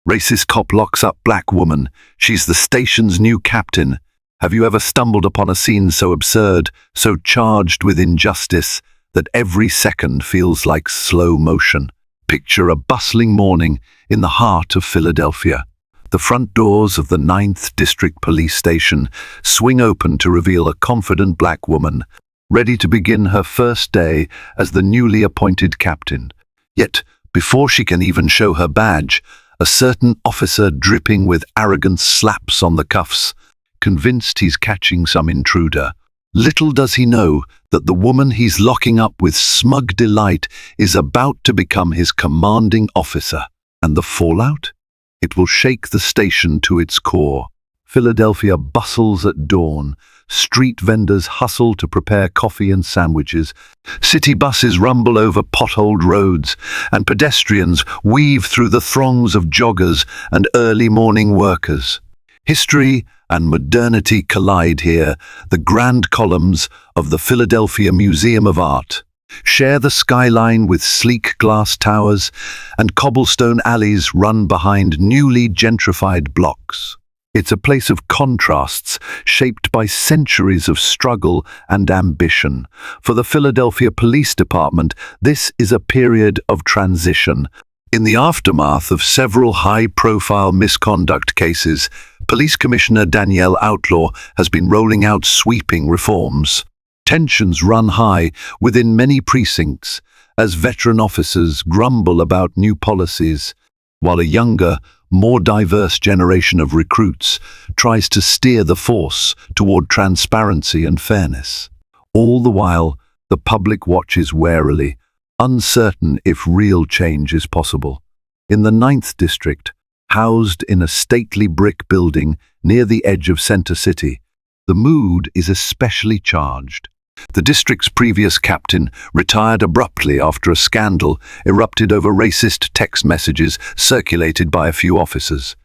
Racist cop locks up black woman. She's the station's new captain. Have you ever stumbled upon a scene so absurd, so charged with injustice, that every second feels like slow motion? Picture a bustling morning in the heart of Philadelphia. The front doors of the 9th District Police Station swing open to reveal a confident black woman, ready to begin her first day as the newly appointed captain. Yet, before she can even show her badge, a certain officer dripping with arrogance slaps on the cuffs, convinced he's catching some intruder. Little does he know that the woman he's locking up with smug delight is about to become his commanding officer. And the fallout? It will shake the station to its core. Philadelphia bustles at dawn. Street vendors hustle to prepare coffee and sandwiches. City buses rumble over potholed roads, and pedestrians weave through the throngs of joggers and early morning workers. History and modernity collide here. The grand columns of the Philadelphia Museum of Art share the skyline with sleek glass towers, and cobblestone alleys run behind newly gentrified blocks. It's a place of contrasts, shaped by centuries of struggle and ambition. For the Philadelphia Police Department, this is a period of transition. In the aftermath of several high-profile misconduct cases, Police Commissioner Danielle Outlaw has been rolling out sweeping reforms. Tensions run high within many precincts as veteran officers grumble about new policies, while a younger, more diverse generation of recruits tries to steer the force toward transparency and fairness. All the while, the public watches warily, uncertain if real change is possible. In the 9th District, housed in a stately brick building near the edge of Center City, the mood is especially charged. The district's previous captain retired abruptly after a scandal erupted over racist text messages circulated by a few officers.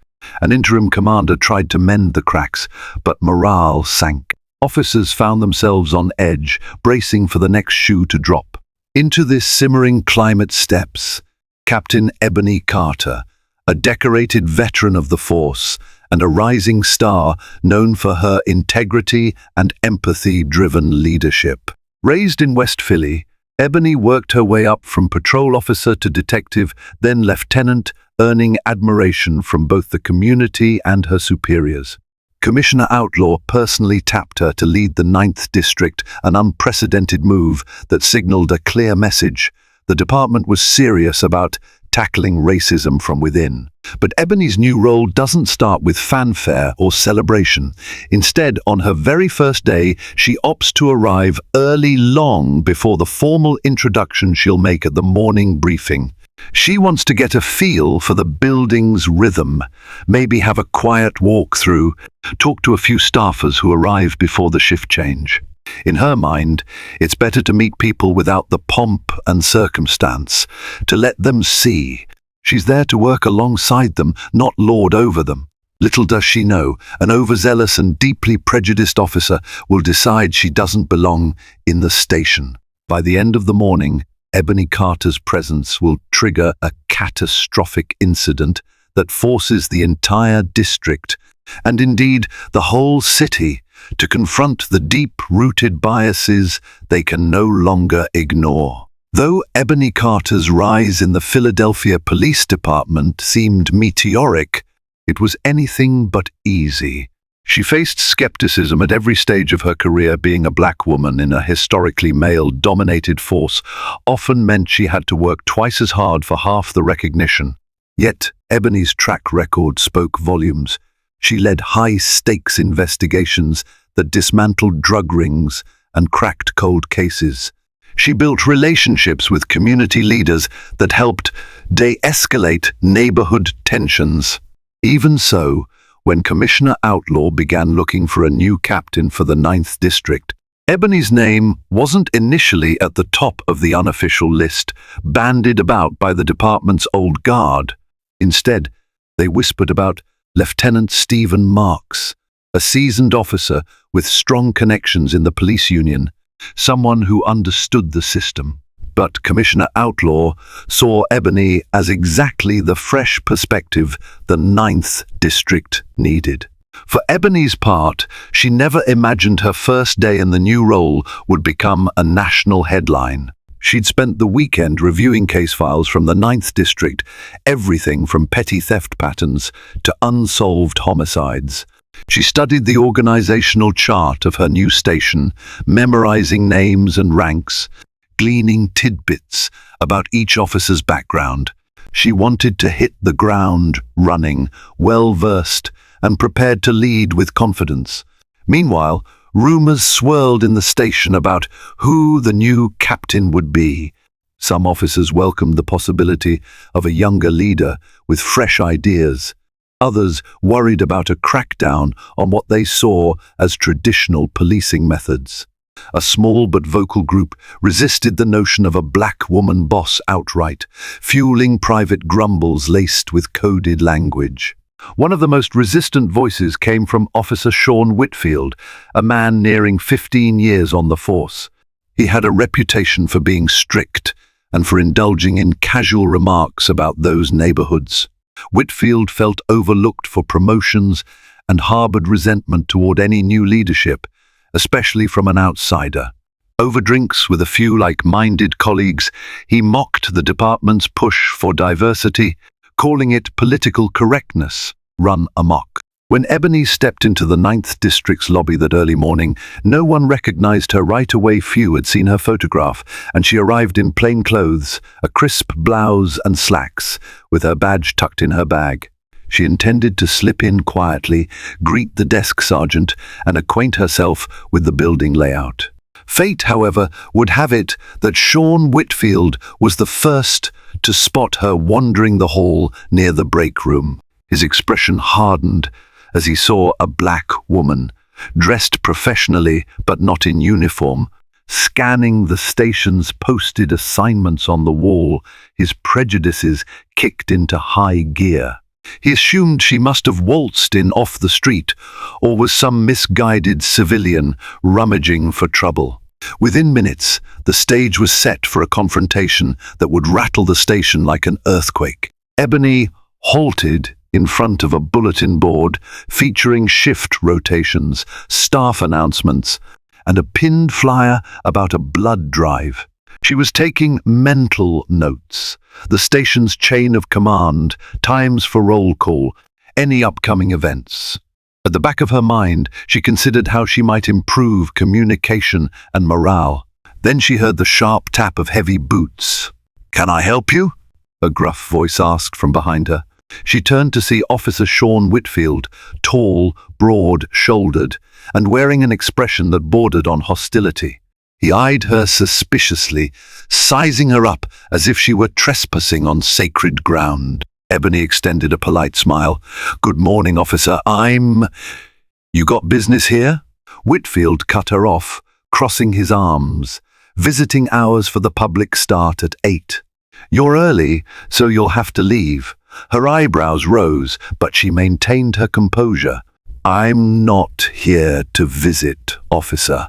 An interim commander tried to mend the cracks, but morale sank. Officers found themselves on edge, bracing for the next shoe to drop. Into this simmering climate steps Captain Ebony Carter, a decorated veteran of the force and a rising star known for her integrity and empathy-driven leadership. Raised in West Philly, Ebony worked her way up from patrol officer to detective, then lieutenant, earning admiration from both the community and her superiors. Commissioner Outlaw personally tapped her to lead the 9th District, an unprecedented move that signaled a clear message. The department was serious about tackling racism from within. But Ebony's new role doesn't start with fanfare or celebration. Instead, on her very first day, she opts to arrive early, long before the formal introduction she'll make at the morning briefing. She wants to get a feel for the building's rhythm, maybe have a quiet walkthrough, talk to a few staffers who arrive before the shift change. In her mind, it's better to meet people without the pomp and circumstance, to let them see. She's there to work alongside them, not lord over them. Little does she know, an overzealous and deeply prejudiced officer will decide she doesn't belong in the station. By the end of the morning, Ebony Carter's presence will trigger a catastrophic incident that forces the entire district, and indeed the whole city, to confront the deep-rooted biases they can no longer ignore. Though Ebony Carter's rise in the Philadelphia Police Department seemed meteoric, it was anything but easy. She faced skepticism at every stage of her career. Being a black woman in a historically male-dominated force often meant she had to work twice as hard for half the recognition. Yet, Ebony's track record spoke volumes. She led high-stakes investigations that dismantled drug rings and cracked cold cases. She built relationships with community leaders that helped de-escalate neighborhood tensions. Even so, when Commissioner Outlaw began looking for a new captain for the 9th District, Ebony's name wasn't initially at the top of the unofficial list, bandied about by the department's old guard. Instead, they whispered about Lieutenant Stephen Marks, a seasoned officer with strong connections in the police union, someone who understood the system. But Commissioner Outlaw saw Ebony as exactly the fresh perspective the Ninth District needed. For Ebony's part, she never imagined her first day in the new role would become a national headline. She'd spent the weekend reviewing case files from the Ninth District, everything from petty theft patterns to unsolved homicides. She studied the organizational chart of her new station, memorizing names and ranks, gleaning tidbits about each officer's background. She wanted to hit the ground running, well-versed and prepared to lead with confidence. Meanwhile, rumors swirled in the station about who the new captain would be. Some officers welcomed the possibility of a younger leader with fresh ideas. Others worried about a crackdown on what they saw as traditional policing methods. A small but vocal group resisted the notion of a black woman boss outright, fueling private grumbles laced with coded language. One of the most resistant voices came from Officer Sean Whitfield, a man nearing 15 years on the force. He had a reputation for being strict and for indulging in casual remarks about those neighborhoods. Whitfield felt overlooked for promotions and harbored resentment toward any new leadership, especially from an outsider. Over drinks with a few like-minded colleagues, he mocked the department's push for diversity, calling it political correctness run amok. When Ebony stepped into the Ninth District's lobby that early morning, no one recognized her right away. Few had seen her photograph, and she arrived in plain clothes, a crisp blouse and slacks, with her badge tucked in her bag. She intended to slip in quietly, greet the desk sergeant, and acquaint herself with the building layout. Fate, however, would have it that Sean Whitfield was the first to spot her wandering the hall near the break room. His expression hardened as he saw a black woman, dressed professionally but not in uniform, scanning the station's posted assignments on the wall. His prejudices kicked into high gear. He assumed she must have waltzed in off the street, or was some misguided civilian rummaging for trouble. Within minutes, the stage was set for a confrontation that would rattle the station like an earthquake. Ebony halted in front of a bulletin board featuring shift rotations, staff announcements, and a pinned flyer about a blood drive. She was taking mental notes, the station's chain of command, times for roll call, any upcoming events. At the back of her mind, she considered how she might improve communication and morale. Then she heard the sharp tap of heavy boots. "Can I help you?" a gruff voice asked from behind her. She turned to see Officer Sean Whitfield, tall, broad-shouldered, and wearing an expression that bordered on hostility. He eyed her suspiciously, sizing her up as if she were trespassing on sacred ground. Ebony extended a polite smile. "Good morning, officer. You got business here?" Whitfield cut her off, crossing his arms. "Visiting hours for the public start at 8. You're early, so you'll have to leave." Her eyebrows rose, but she maintained her composure. "I'm not here to visit, officer.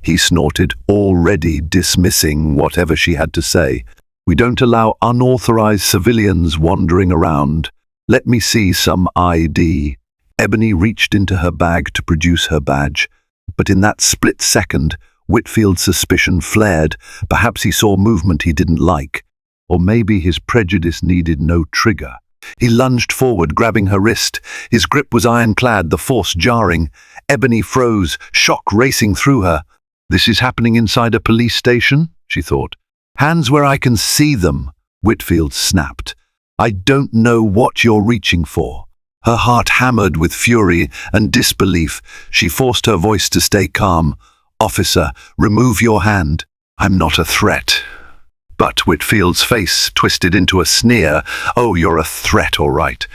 He snorted, already dismissing whatever she had to say. "We don't allow unauthorized civilians wandering around. Let me see some ID." Ebony reached into her bag to produce her badge, but in that split second, Whitfield's suspicion flared. Perhaps he saw movement he didn't like, or maybe his prejudice needed no trigger. He lunged forward, grabbing her wrist. His grip was ironclad, the force jarring. Ebony froze, shock racing through her. "This is happening inside a police station?" she thought. "Hands where I can see them," Whitfield snapped. "I don't know what you're reaching for." Her heart hammered with fury and disbelief. She forced her voice to stay calm. "Officer, remove your hand. I'm not a threat." But Whitfield's face twisted into a sneer. "Oh, you're a threat, all right.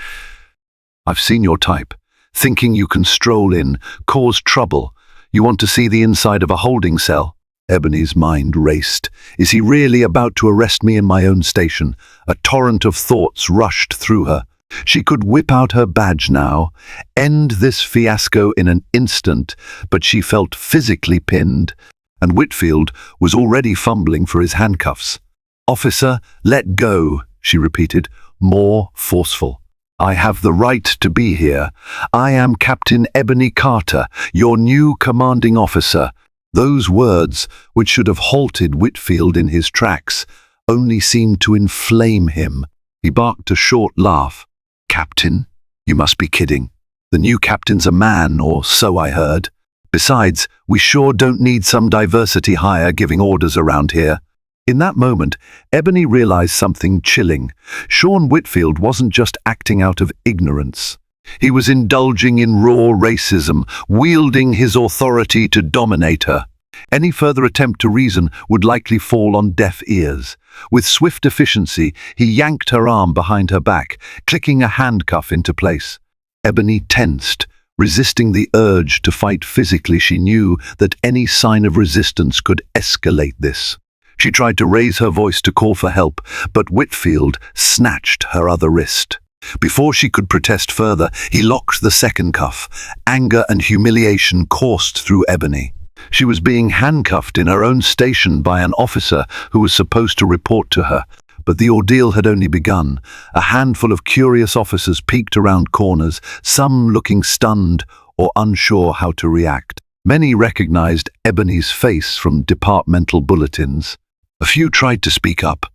I've seen your type. Thinking you can stroll in, cause trouble. You want to see the inside of a holding cell." Ebony's mind raced. Is he really about to arrest me in my own station? A torrent of thoughts rushed through her. She could whip out her badge now, end this fiasco in an instant, but she felt physically pinned. and Whitfield was already fumbling for his handcuffs. "Officer, let go," she repeated, more forceful. "I have the right to be here. I am Captain Ebony Carter, your new commanding officer." Those words, which should have halted Whitfield in his tracks, only seemed to inflame him. He barked a short laugh. "Captain? You must be kidding. The new captain's a man, or so I heard. Besides, we sure don't need some diversity hire giving orders around here." In that moment, Ebony realized something chilling. Sean Whitfield wasn't just acting out of ignorance. He was indulging in raw racism, wielding his authority to dominate her. Any further attempt to reason would likely fall on deaf ears. With swift efficiency, he yanked her arm behind her back, clicking a handcuff into place. Ebony tensed, resisting the urge to fight physically. She knew that any sign of resistance could escalate this. She tried to raise her voice to call for help, but Whitfield snatched her other wrist. Before she could protest further, he locked the second cuff. Anger and humiliation coursed through Ebony. She was being handcuffed in her own station by an officer who was supposed to report to her. But the ordeal had only begun. A handful of curious officers peeked around corners, some looking stunned or unsure how to react. Many recognized Ebony's face from departmental bulletins. A few tried to speak up,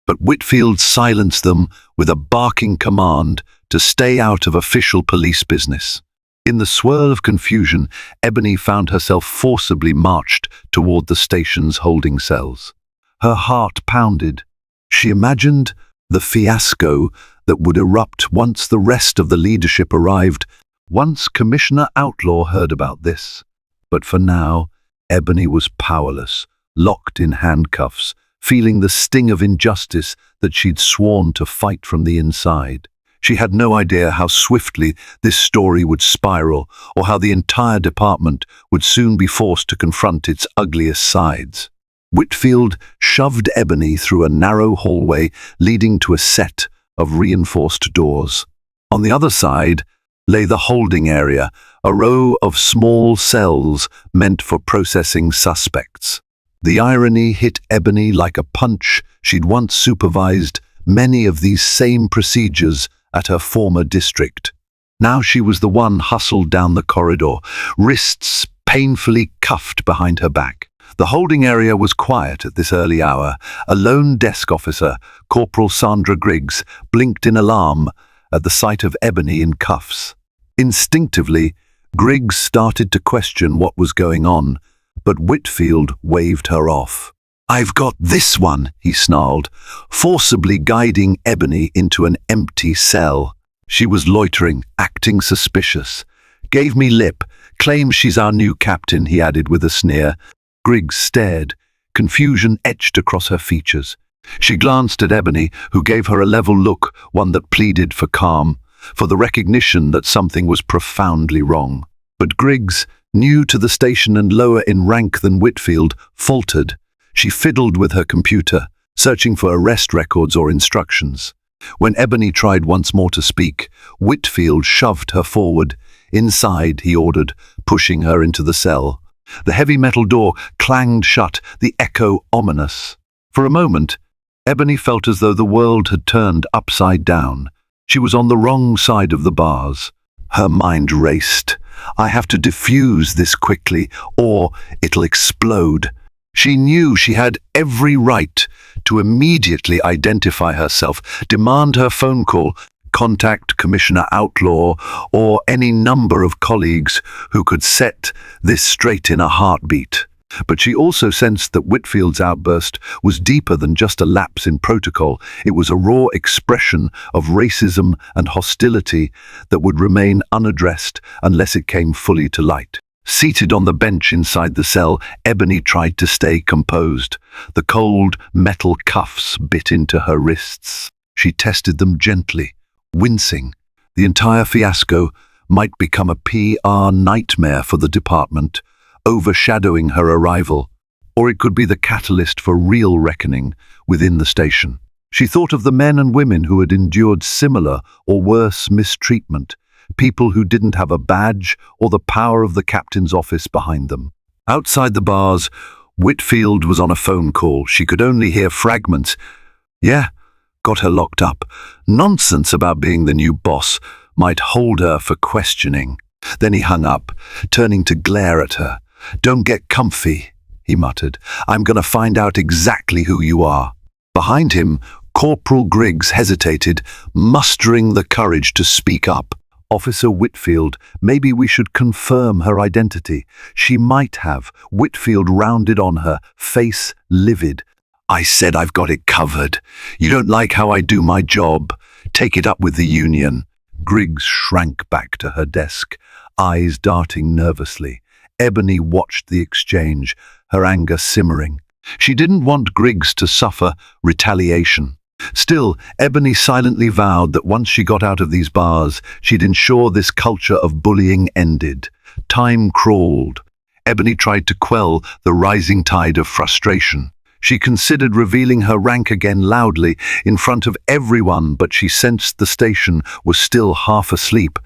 but Whitfield silenced them with a barking command to stay out of official police business. In the swirl of confusion, Ebony found herself forcibly marched toward the station's holding cells. Her heart pounded. She imagined the fiasco that would erupt once the rest of the leadership arrived, once Commissioner Outlaw heard about this. But for now, Ebony was powerless, locked in handcuffs, feeling the sting of injustice that she'd sworn to fight from the inside. She had no idea how swiftly this story would spiral, or how the entire department would soon be forced to confront its ugliest sides. Whitfield shoved Ebony through a narrow hallway leading to a set of reinforced doors. On the other side lay the holding area, a row of small cells meant for processing suspects. The irony hit Ebony like a punch. She'd once supervised many of these same procedures at her former district. Now she was the one hustled down the corridor, wrists painfully cuffed behind her back. The holding area was quiet at this early hour. A lone desk officer, Corporal Sandra Griggs, blinked in alarm at the sight of Ebony in cuffs. Instinctively, Griggs started to question what was going on, but Whitfield waved her off. "I've got this one," he snarled, forcibly guiding Ebony into an empty cell. She was loitering, acting suspicious. "Gave me lip, claims she's our new captain," he added with a sneer. Griggs stared, confusion etched across her features. She glanced at Ebony, who gave her a level look, one that pleaded for calm, for the recognition that something was profoundly wrong. But Griggs, new to the station and lower in rank than Whitfield, faltered. She fiddled with her computer, searching for arrest records or instructions. When Ebony tried once more to speak, Whitfield shoved her forward. "Inside," he ordered, pushing her into the cell. The heavy metal door clanged shut, the echo ominous. For a moment, Ebony felt as though the world had turned upside down. She was on the wrong side of the bars. Her mind raced. "I have to defuse this quickly, or it'll explode." She knew she had every right to immediately identify herself, demand her phone call, contact Commissioner Outlaw or any number of colleagues who could set this straight in a heartbeat. But she also sensed that Whitfield's outburst was deeper than just a lapse in protocol. It was a raw expression of racism and hostility that would remain unaddressed unless it came fully to light. Seated on the bench inside the cell, Ebony tried to stay composed. The cold metal cuffs bit into her wrists. She tested them gently, wincing. The entire fiasco might become a PR nightmare for the department, overshadowing her arrival, or it could be the catalyst for real reckoning within the station. She thought of the men and women who had endured similar or worse mistreatment, people who didn't have a badge or the power of the captain's office behind them. Outside the bars, Whitfield was on a phone call. She could only hear fragments. Yeah, got her locked up. Nonsense about being the new boss. Might hold her for questioning. Then he hung up, turning to glare at her. Don't get comfy, he muttered. I'm going to find out exactly who you are. Behind him, Corporal Griggs hesitated, mustering the courage to speak up. Officer Whitfield, maybe we should confirm her identity. She might have. Whitfield rounded on her, face livid. I said I've got it covered. You don't like how I do my job. Take it up with the union. Griggs shrank back to her desk, eyes darting nervously. Ebony watched the exchange, her anger simmering. She didn't want Griggs to suffer retaliation. Still, Ebony silently vowed that once she got out of these bars, she'd ensure this culture of bullying ended. Time crawled. Ebony tried to quell the rising tide of frustration. She considered revealing her rank again loudly in front of everyone, but she sensed the station was still half asleep,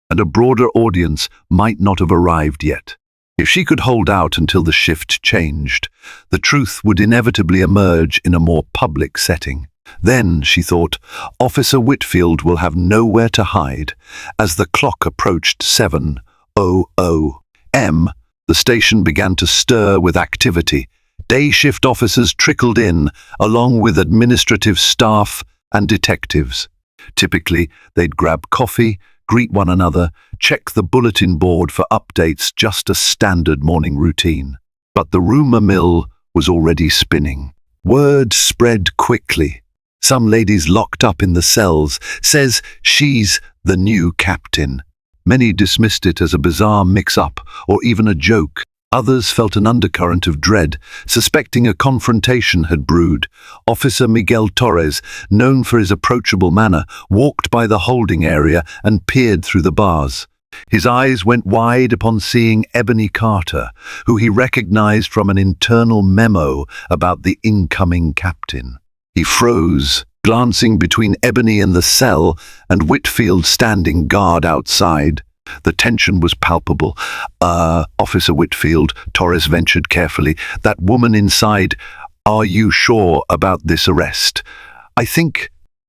and a broader audience might not have arrived yet. If she could hold out until the shift changed, the truth would inevitably emerge in a more public setting. Then, she thought, Officer Whitfield will have nowhere to hide. As the clock approached 7:00 m, the station began to stir with activity. Day shift officers trickled in, along with administrative staff and detectives. Typically, they'd grab coffee, greet one another, check the bulletin board for updates, just a standard morning routine. But the rumor mill was already spinning. Word spread quickly. Some ladies locked up in the cells says she's the new captain. Many dismissed it as a bizarre mix-up or even a joke. Others felt an undercurrent of dread, suspecting a confrontation had brewed. Officer Miguel Torres, known for his approachable manner, walked by the holding area and peered through the bars. His eyes went wide upon seeing Ebony Carter, who he recognized from an internal memo about the incoming captain. He froze, glancing between Ebony in the cell and Whitfield standing guard outside. The tension was palpable. Officer Whitfield, Torres ventured carefully. That woman inside, are you sure about this arrest?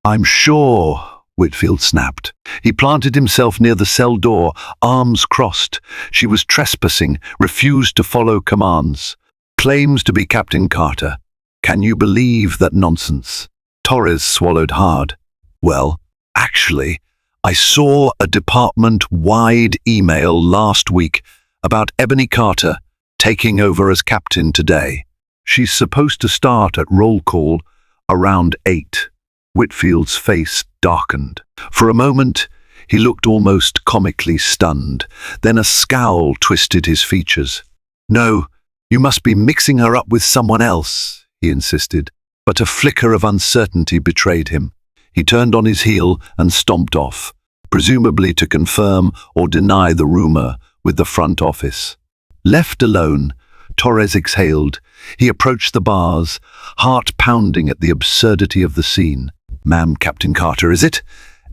I'm sure, Whitfield snapped. He planted himself near the cell door, arms crossed. She was trespassing, refused to follow commands. Claims to be Captain Carter. Can you believe that nonsense? Torres swallowed hard. Well, actually, I saw a department-wide email last week about Ebony Carter taking over as captain today. She's supposed to start at roll call around 8. Whitfield's face darkened. For a moment, he looked almost comically stunned. Then a scowl twisted his features. No, you must be mixing her up with someone else, he insisted, but a flicker of uncertainty betrayed him. He turned on his heel and stomped off, presumably to confirm or deny the rumor with the front office. Left alone, Torres exhaled. He approached the bars, heart pounding at the absurdity of the scene. Ma'am, Captain Carter, is it?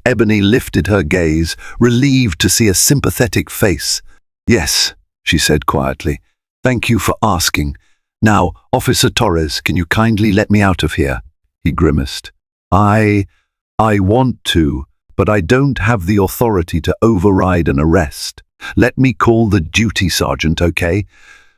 Ebony lifted her gaze, relieved to see a sympathetic face. Yes, she said quietly. Thank you for asking. Now, Officer Torres, can you kindly let me out of here? He grimaced. I want to, but I don't have the authority to override an arrest. Let me call the duty sergeant, okay?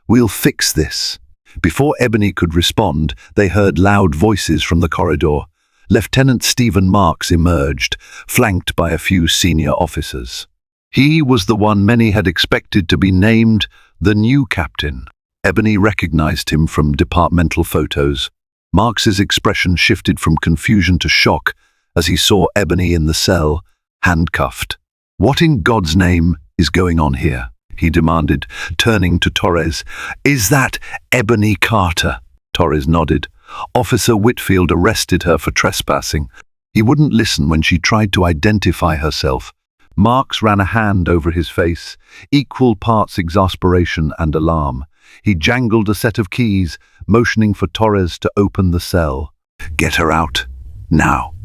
We'll fix this. Before Ebony could respond, they heard loud voices from the corridor. Lieutenant Stephen Marks emerged, flanked by a few senior officers. He was the one many had expected to be named the new captain. Ebony recognized him from departmental photos. Marks's expression shifted from confusion to shock as he saw Ebony in the cell, handcuffed. What in God's name is going on here? He demanded, turning to Torres. Is that Ebony Carter? Torres nodded. Officer Whitfield arrested her for trespassing. He wouldn't listen when she tried to identify herself. Marks ran a hand over his face, equal parts exasperation and alarm. He jangled a set of keys, motioning for Torres to open the cell. Get her out, now.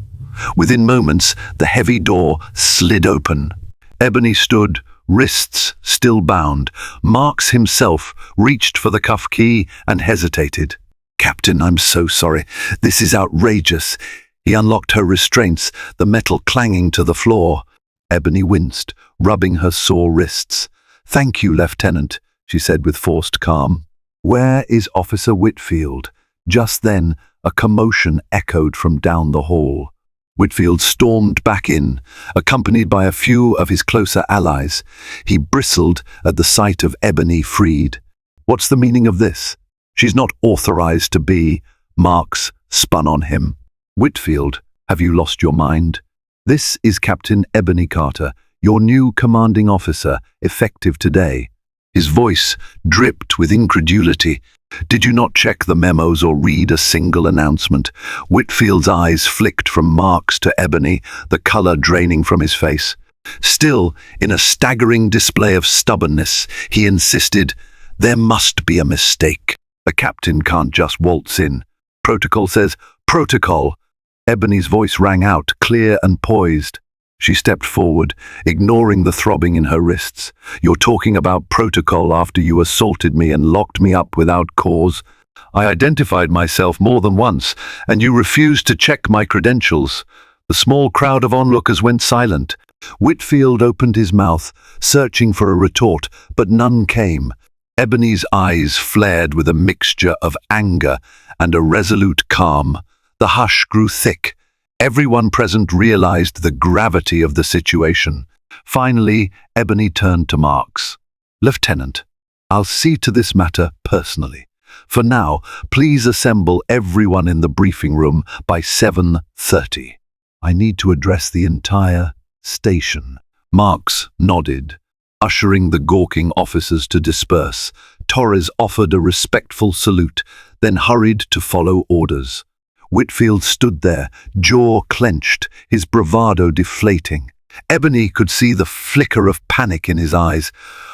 Within moments, the heavy door slid open. Ebony stood, wrists still bound. Marks himself reached for the cuff key and hesitated. "Captain, I'm so sorry. This is outrageous." He unlocked her restraints, the metal clanging to the floor. Ebony winced, rubbing her sore wrists. "Thank you, Lieutenant," she said with forced calm. "Where is Officer Whitfield?" Just then, a commotion echoed from down the hall. Whitfield stormed back in, accompanied by a few of his closer allies. He bristled at the sight of Ebony freed. "What's the meaning of this? She's not authorized to be." Marks spun on him. "Whitfield, have you lost your mind? This is Captain Ebony Carter, your new commanding officer, effective today." His voice dripped with incredulity. "Did you not check the memos or read a single announcement?" Whitfield's eyes flicked from Marks to Ebony, the color draining from his face. Still, in a staggering display of stubbornness, he insisted, "There must be a mistake. A captain can't just waltz in. Protocol says, protocol." Ebony's voice rang out, clear and poised. She stepped forward, ignoring the throbbing in her wrists. "You're talking about protocol after you assaulted me and locked me up without cause. I identified myself more than once, and you refused to check my credentials." The small crowd of onlookers went silent. Whitfield opened his mouth, searching for a retort, but none came. Ebony's eyes flared with a mixture of anger and a resolute calm. The hush grew thick. Everyone present realized the gravity of the situation. Finally, Ebony turned to Marks. "Lieutenant, I'll see to this matter personally. For now, please assemble everyone in the briefing room by 7:30. I need to address the entire station." Marks nodded, ushering the gawking officers to disperse. Torres offered a respectful salute, then hurried to follow orders. Whitfield stood there, jaw clenched, his bravado deflating. Ebony could see the flicker of panic in his eyes.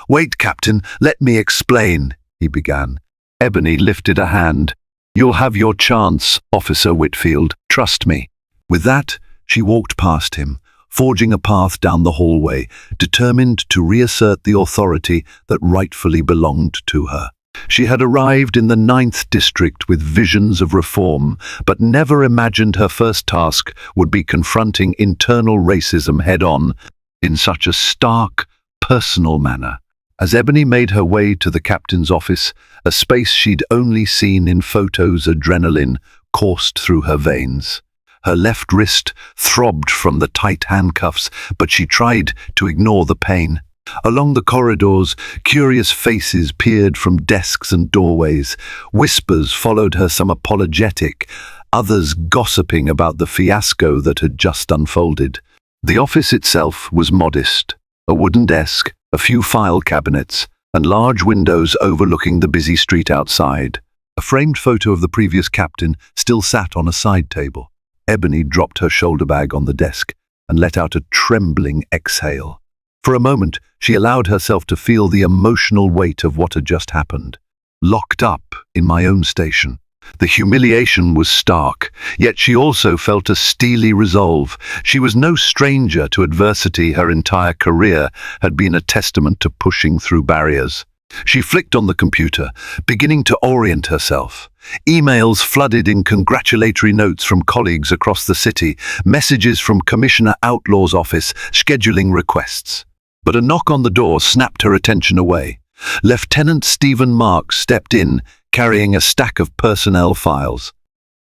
"Wait, Captain, let me explain," he began. Ebony lifted a hand. "You'll have your chance, Officer Whitfield, trust me." With that, she walked past him, forging a path down the hallway, determined to reassert the authority that rightfully belonged to her. She had arrived in the 9th District with visions of reform, but never imagined her first task would be confronting internal racism head-on in such a stark, personal manner. As Ebony made her way to the captain's office, a space she'd only seen in photos, adrenaline coursed through her veins. Her left wrist throbbed from the tight handcuffs, but she tried to ignore the pain. Along the corridors, curious faces peered from desks and doorways. Whispers followed her, some apologetic, others gossiping about the fiasco that had just unfolded. The office itself was modest. A wooden desk, a few file cabinets, and large windows overlooking the busy street outside. A framed photo of the previous captain still sat on a side table. Ebony dropped her shoulder bag on the desk and let out a trembling exhale. For a moment, she allowed herself to feel the emotional weight of what had just happened. Locked up in my own station. The humiliation was stark, yet she also felt a steely resolve. She was no stranger to adversity. Her entire career had been a testament to pushing through barriers. She flicked on the computer, beginning to orient herself. Emails flooded in congratulatory notes from colleagues across the city, messages from Commissioner Outlaw's office scheduling requests. But a knock on the door snapped her attention away. Lieutenant Stephen Marks stepped in, carrying a stack of personnel files.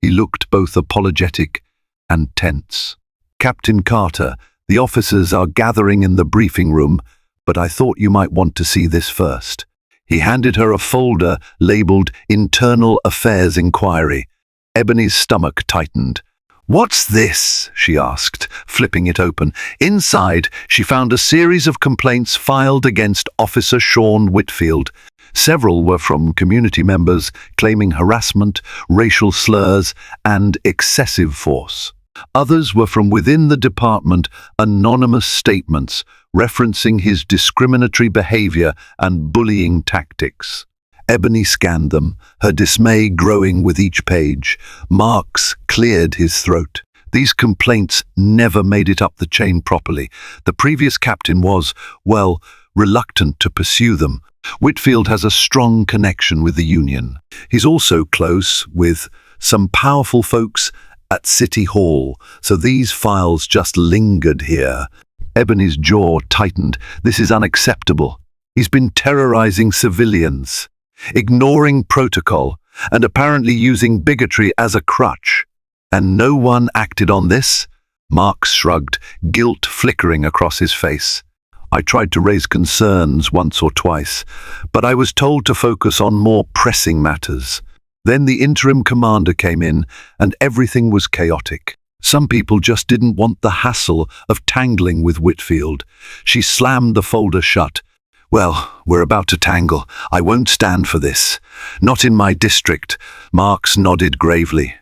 He looked both apologetic and tense. "Captain Carter, the officers are gathering in the briefing room, but I thought you might want to see this first." He handed her a folder labeled Internal Affairs Inquiry. Ebony's stomach tightened. "What's this?" she asked, flipping it open. Inside, she found a series of complaints filed against Officer Sean Whitfield. Several were from community members claiming harassment, racial slurs, and excessive force. Others were from within the department, anonymous statements referencing his discriminatory behavior and bullying tactics. Ebony scanned them, her dismay growing with each page. Marks cleared his throat. These complaints never made it up the chain properly. The previous captain was, well, reluctant to pursue them. Whitfield has a strong connection with the union. He's also close with some powerful folks at City Hall, so these files just lingered here. Ebony's jaw tightened. This is unacceptable. He's been terrorizing civilians, ignoring protocol, and apparently using bigotry as a crutch. And no one acted on this? Mark shrugged, guilt flickering across his face. I tried to raise concerns once or twice, but I was told to focus on more pressing matters. Then the interim commander came in, and everything was chaotic. Some people just didn't want the hassle of tangling with Whitfield. She slammed the folder shut. Well, we're about to tangle. I won't stand for this. Not in my district. Marks nodded gravely.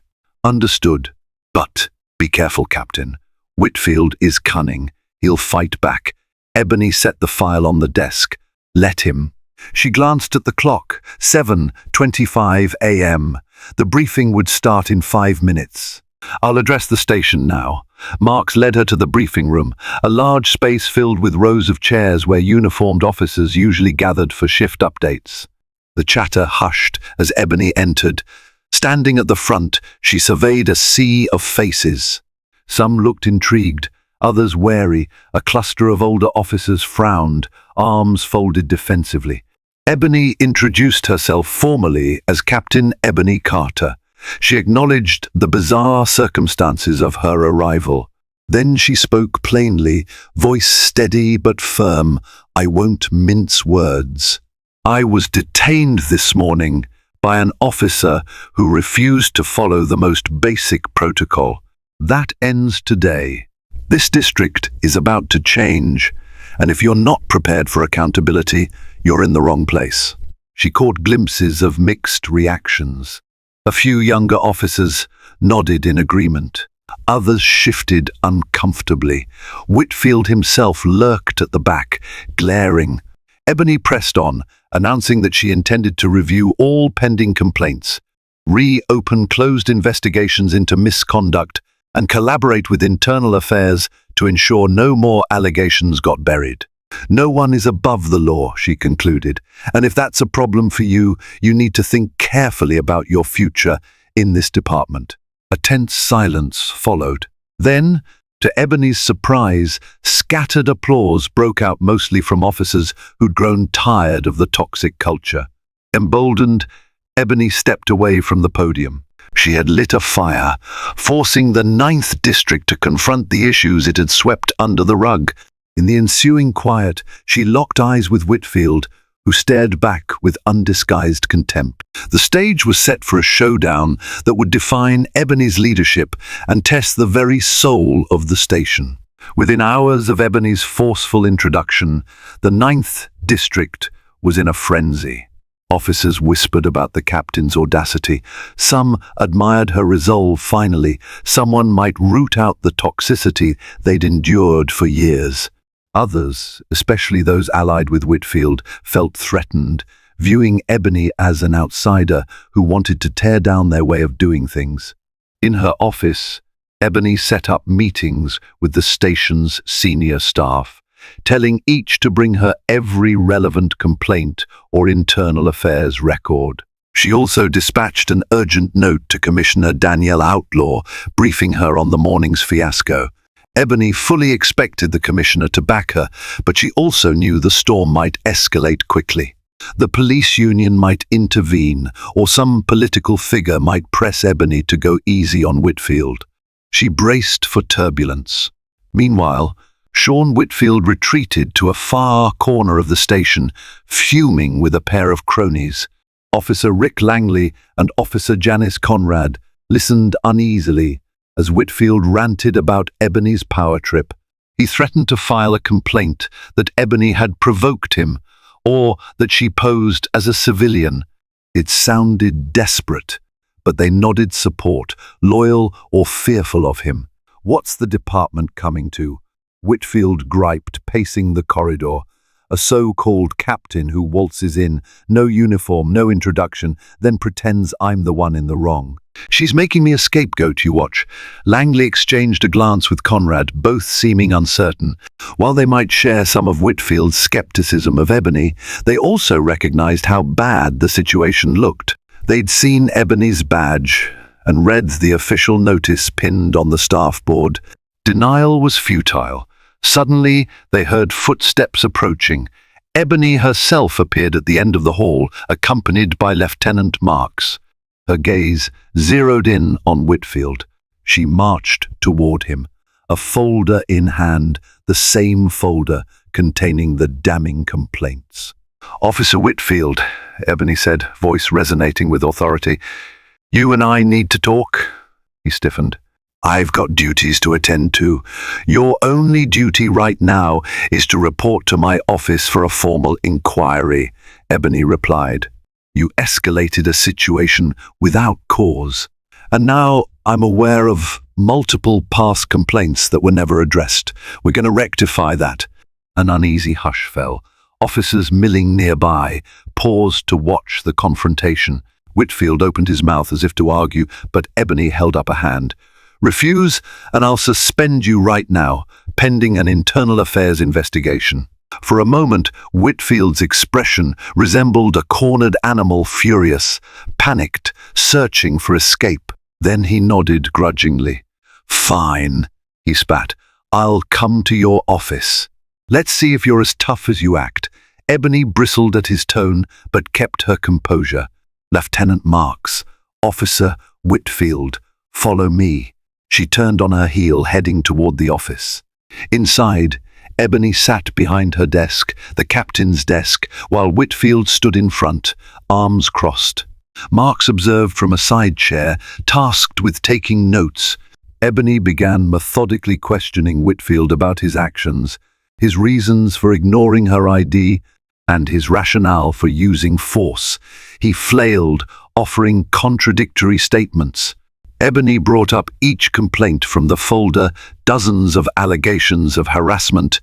Understood. But be careful, Captain. Whitfield is cunning. He'll fight back. Ebony set the file on the desk. Let him. She glanced at the clock. 7:25 a.m. The briefing would start in 5 minutes. I'll address the station now. Marks led her to the briefing room, a large space filled with rows of chairs where uniformed officers usually gathered for shift updates. The chatter hushed as Ebony entered. Standing at the front, she surveyed a sea of faces. Some looked intrigued, others wary. A cluster of older officers frowned, arms folded defensively. Ebony introduced herself formally as Captain Ebony Carter. She acknowledged the bizarre circumstances of her arrival. Then she spoke plainly, voice steady but firm. I won't mince words. I was detained this morning by an officer who refused to follow the most basic protocol. That ends today. This district is about to change, and if you're not prepared for accountability, you're in the wrong place. She caught glimpses of mixed reactions. A few younger officers nodded in agreement. Others shifted uncomfortably. Whitfield himself lurked at the back, glaring. Ebony pressed on, announcing that she intended to review all pending complaints, reopen closed investigations into misconduct, and collaborate with internal affairs to ensure no more allegations got buried. No one is above the law, she concluded, and if that's a problem for you, you need to think carefully about your future in this department. A tense silence followed. Then, to Ebony's surprise, scattered applause broke out mostly from officers who'd grown tired of the toxic culture. Emboldened, Ebony stepped away from the podium. She had lit a fire, forcing the 9th District to confront the issues it had swept under the rug. In the ensuing quiet, she locked eyes with Whitfield, who stared back with undisguised contempt. The stage was set for a showdown that would define Ebony's leadership and test the very soul of the station. Within hours of Ebony's forceful introduction, the 9th District was in a frenzy. Officers whispered about the captain's audacity. Some admired her resolve finally. Someone might root out the toxicity they'd endured for years. Others, especially those allied with Whitfield, felt threatened, viewing Ebony as an outsider who wanted to tear down their way of doing things. In her office, Ebony set up meetings with the station's senior staff, telling each to bring her every relevant complaint or internal affairs record. She also dispatched an urgent note to Commissioner Danielle Outlaw, briefing her on the morning's fiasco. Ebony fully expected the commissioner to back her, but she also knew the storm might escalate quickly. The police union might intervene, or some political figure might press Ebony to go easy on Whitfield. She braced for turbulence. Meanwhile, Sean Whitfield retreated to a far corner of the station, fuming with a pair of cronies. Officer Rick Langley and Officer Janice Conrad listened uneasily as Whitfield ranted about Ebony's power trip. He threatened to file a complaint that Ebony had provoked him, or that she posed as a civilian. It sounded desperate, but they nodded support, loyal or fearful of him. What's the department coming to? Whitfield griped, pacing the corridor. A so-called captain who waltzes in, no uniform, no introduction, then pretends I'm the one in the wrong. She's making me a scapegoat, you watch. Langley exchanged a glance with Conrad, both seeming uncertain. While they might share some of Whitfield's skepticism of Ebony, they also recognized how bad the situation looked. They'd seen Ebony's badge and read the official notice pinned on the staff board. Denial was futile. Suddenly, they heard footsteps approaching. Ebony herself appeared at the end of the hall, accompanied by Lieutenant Marks. Her gaze zeroed in on Whitfield. She marched toward him, a folder in hand, the same folder containing the damning complaints. "Officer Whitfield," Ebony said, voice resonating with authority. "You and I need to talk." He stiffened. "I've got duties to attend to. Your only duty right now is to report to my office for a formal inquiry," Ebony replied. "You escalated a situation without cause, and now I'm aware of multiple past complaints that were never addressed. We're going to rectify that." An uneasy hush fell. Officers milling nearby paused to watch the confrontation. Whitfield opened his mouth as if to argue, but Ebony held up a hand. "Refuse, and I'll suspend you right now, pending an internal affairs investigation." For a moment, Whitfield's expression resembled a cornered animal, furious, panicked, searching for escape. Then he nodded grudgingly. "Fine," he spat. "I'll come to your office. Let's see if you're as tough as you act." Ebony bristled at his tone, but kept her composure. "Lieutenant Marks, Officer Whitfield, follow me." She turned on her heel, heading toward the office. Inside, Ebony sat behind her desk, the captain's desk, while Whitfield stood in front, arms crossed. Marks observed from a side chair, tasked with taking notes. Ebony began methodically questioning Whitfield about his actions, his reasons for ignoring her ID, and his rationale for using force. He flailed, offering contradictory statements. Ebony brought up each complaint from the folder, dozens of allegations of harassment,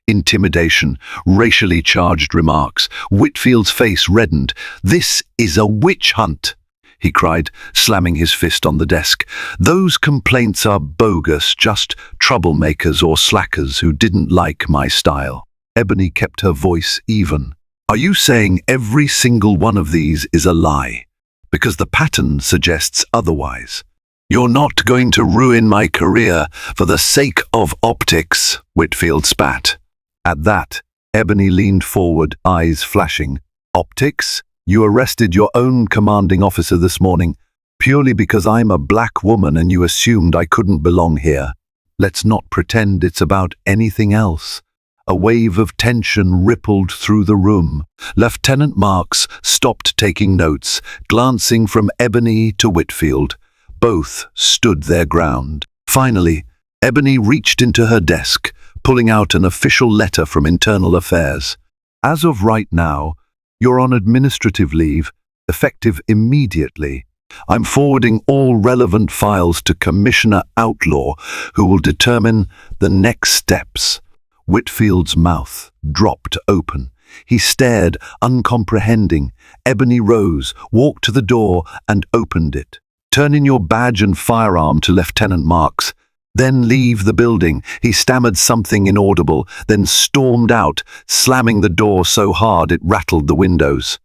intimidation, racially charged remarks. Whitfield's face reddened. "This is a witch hunt," he cried, slamming his fist on the desk. "Those complaints are bogus, just troublemakers or slackers who didn't like my style." Ebony kept her voice even. "Are you saying every single one of these is a lie? Because the pattern suggests otherwise." "You're not going to ruin my career for the sake of optics," Whitfield spat. At that, Ebony leaned forward, eyes flashing. "Optics? You arrested your own commanding officer this morning, purely because I'm a black woman and you assumed I couldn't belong here. Let's not pretend it's about anything else." A wave of tension rippled through the room. Lieutenant Marks stopped taking notes, glancing from Ebony to Whitfield. Both stood their ground. Finally, Ebony reached into her desk, pulling out an official letter from Internal Affairs. "As of right now, you're on administrative leave, effective immediately. I'm forwarding all relevant files to Commissioner Outlaw, who will determine the next steps." Whitfield's mouth dropped open. He stared, uncomprehending. Ebony rose, walked to the door, and opened it. "Turn in your badge and firearm to Lieutenant Marks. Then leave the building." He stammered something inaudible, then stormed out, slamming the door so hard it rattled the windows.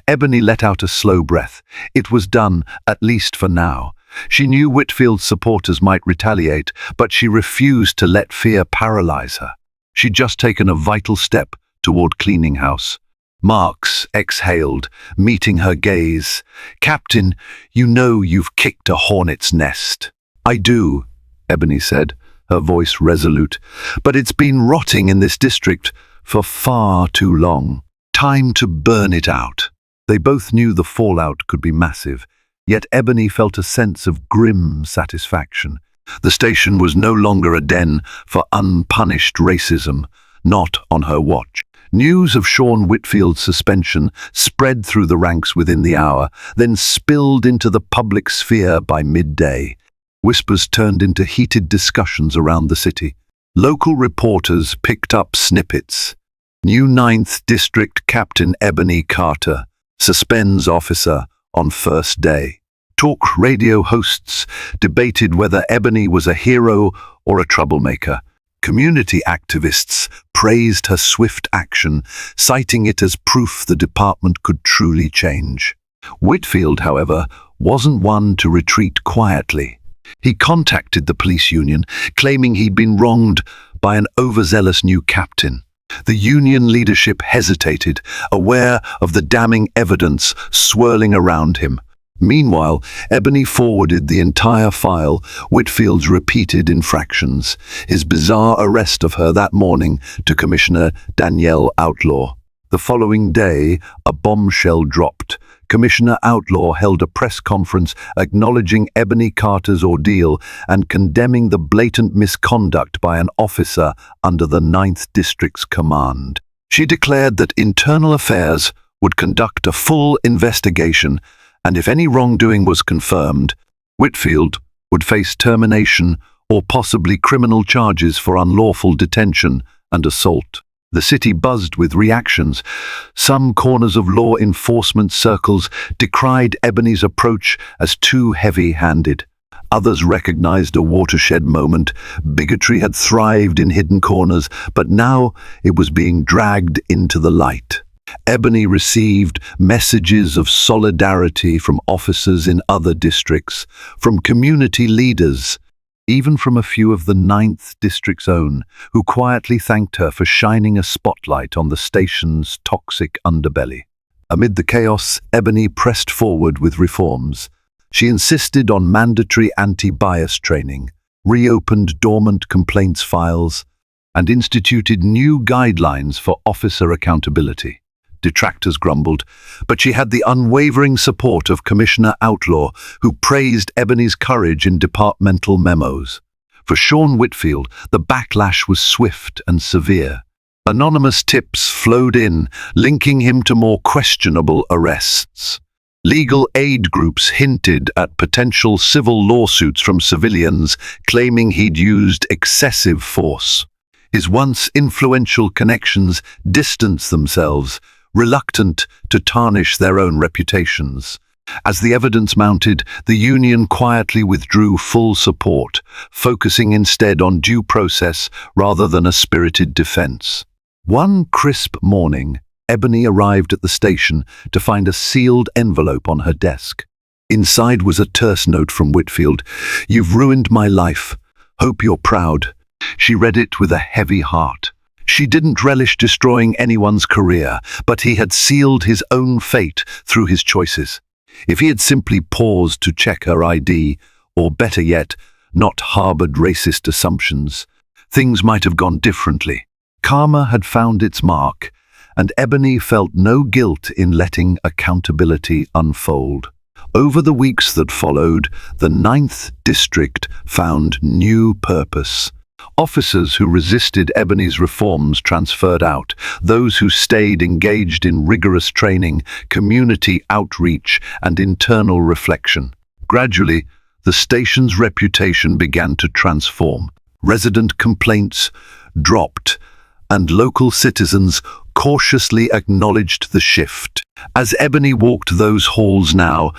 Ebony let out a slow breath. It was done, at least for now. She knew Whitfield's supporters might retaliate, but she refused to let fear paralyze her. She'd just taken a vital step toward cleaning house. Marks exhaled, meeting her gaze. "Captain, you know you've kicked a hornet's nest." "I do," Ebony said, her voice resolute. "But it's been rotting in this district for far too long. Time to burn it out." They both knew the fallout could be massive, yet Ebony felt a sense of grim satisfaction. The station was no longer a den for unpunished racism, not on her watch. News of Sean Whitfield's suspension spread through the ranks within the hour, then spilled into the public sphere by midday. Whispers turned into heated discussions around the city. Local reporters picked up snippets. New 9th District Captain Ebony Carter suspends officer on first day. Talk radio hosts debated whether Ebony was a hero or a troublemaker. Community activists praised her swift action, citing it as proof the department could truly change. Whitfield, however, wasn't one to retreat quietly. He contacted the police union, claiming he'd been wronged by an overzealous new captain. The union leadership hesitated, aware of the damning evidence swirling around him. Meanwhile, Ebony forwarded the entire file, Whitfield's repeated infractions, his bizarre arrest of her that morning, to Commissioner Danielle Outlaw. The following day, a bombshell dropped. Commissioner Outlaw held a press conference acknowledging Ebony Carter's ordeal and condemning the blatant misconduct by an officer under the 9th District's command. She declared that Internal Affairs would conduct a full investigation, and if any wrongdoing was confirmed, Whitfield would face termination or possibly criminal charges for unlawful detention and assault. The city buzzed with reactions. Some corners of law enforcement circles decried Ebony's approach as too heavy-handed. Others recognized a watershed moment. Bigotry had thrived in hidden corners, but now it was being dragged into the light. Ebony received messages of solidarity from officers in other districts, from community leaders, even from a few of the 9th District's own, who quietly thanked her for shining a spotlight on the station's toxic underbelly. Amid the chaos, Ebony pressed forward with reforms. She insisted on mandatory anti-bias training, reopened dormant complaints files, and instituted new guidelines for officer accountability. Detractors grumbled, but she had the unwavering support of Commissioner Outlaw, who praised Ebony's courage in departmental memos. For Sean Whitfield, the backlash was swift and severe. Anonymous tips flowed in, linking him to more questionable arrests. Legal aid groups hinted at potential civil lawsuits from civilians, claiming he'd used excessive force. His once influential connections distanced themselves, reluctant to tarnish their own reputations. As the evidence mounted, the union quietly withdrew full support, focusing instead on due process rather than a spirited defense. One crisp morning, Ebony arrived at the station to find a sealed envelope on her desk. Inside was a terse note from Whitfield. "You've ruined my life. Hope you're proud." She read it with a heavy heart. She didn't relish destroying anyone's career, but he had sealed his own fate through his choices. If he had simply paused to check her ID, or better yet, not harbored racist assumptions, things might have gone differently. Karma had found its mark, and Ebony felt no guilt in letting accountability unfold. Over the weeks that followed, the 9th District found new purpose. Officers who resisted Ebony's reforms transferred out. Those who stayed engaged in rigorous training, community outreach, and internal reflection. Gradually, the station's reputation began to transform. Resident complaints dropped, and local citizens cautiously acknowledged the shift. As Ebony walked those halls now,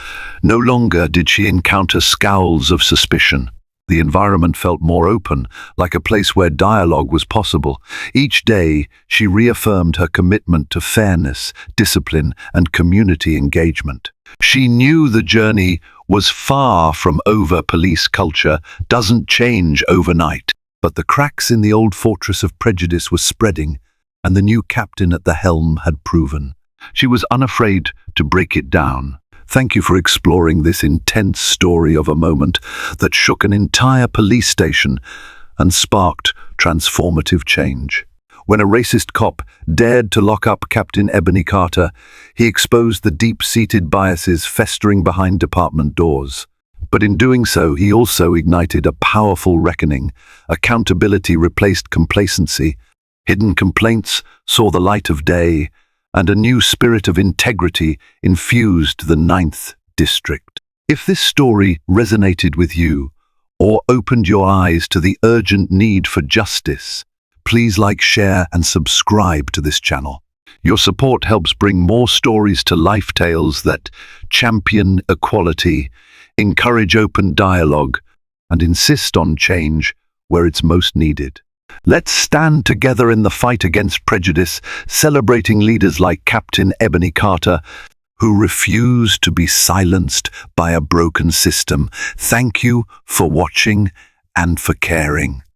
no longer did she encounter scowls of suspicion. The environment felt more open, like a place where dialogue was possible. Each day, she reaffirmed her commitment to fairness, discipline, and community engagement. She knew the journey was far from over. Police culture doesn't change overnight. But the cracks in the old fortress of prejudice were spreading, and the new captain at the helm had proven. She was unafraid to break it down. Thank you for exploring this intense story of a moment that shook an entire police station and sparked transformative change. When a racist cop dared to lock up Captain Ebony Carter, he exposed the deep-seated biases festering behind department doors. But in doing so, he also ignited a powerful reckoning. Accountability replaced complacency. Hidden complaints saw the light of day, and a new spirit of integrity infused the 9th District. If this story resonated with you, or opened your eyes to the urgent need for justice, Please like, share, and subscribe to this channel. Your support helps bring more stories to life, tales that champion equality, encourage open dialogue, and insist on change where it's most needed. Let's stand together in the fight against prejudice, celebrating leaders like Captain Ebony Carter, who refuse to be silenced by a broken system. Thank you for watching and for caring.